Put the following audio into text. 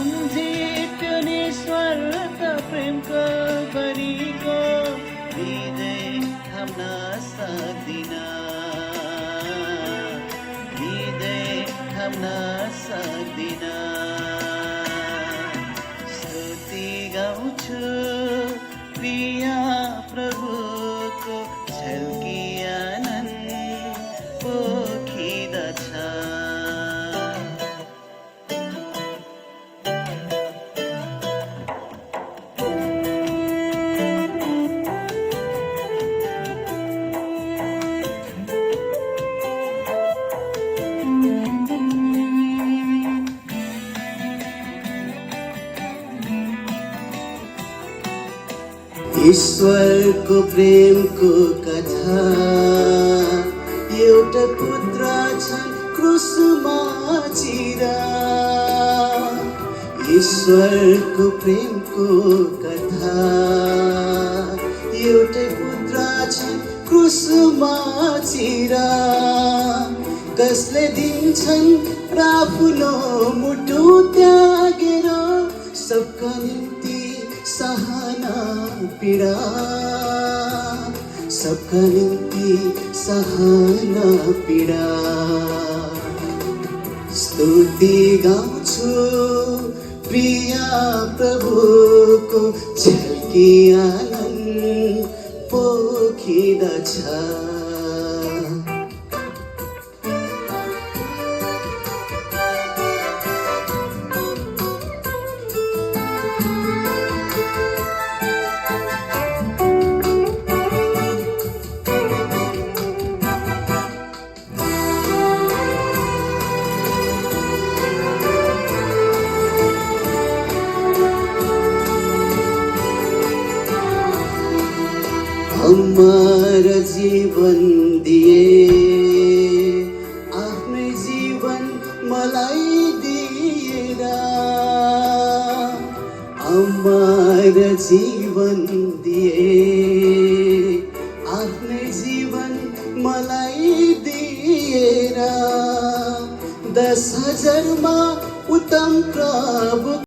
सम्झिट्यो निस्वार्थ प्रेमको बरीको हृदय थाम्न सक्दिन, हृदय थाम्न सक्दिन। स्तुति गाउँछु प्रिय प्रभुको, झल्की आनन्द पोखिदछ। ईश्वरको प्रेमको कथा, एउटा पुत्र छन् क्रुसमा चिरा। ईश्वरको प्रेमको कथा, एउटै पुत्र छन् क्रुसमा चिरा। कसले दिन्छन् र आफ्नो मुटु त्यागेर, सबका निम्ति सहना पीडा, सबका निम्ति सहना पीडा। स्तुति गाउँछु प्रिय प्रभुको, झल्की आनन्द पोखिदछ। हमारा जीवन दिए, आफ्नै जीवन मलाई दिएर। हमारा जीवन दिए, आफ्नै जीवन मलाई दिएर। 10,000 मा उत्तम प्रभु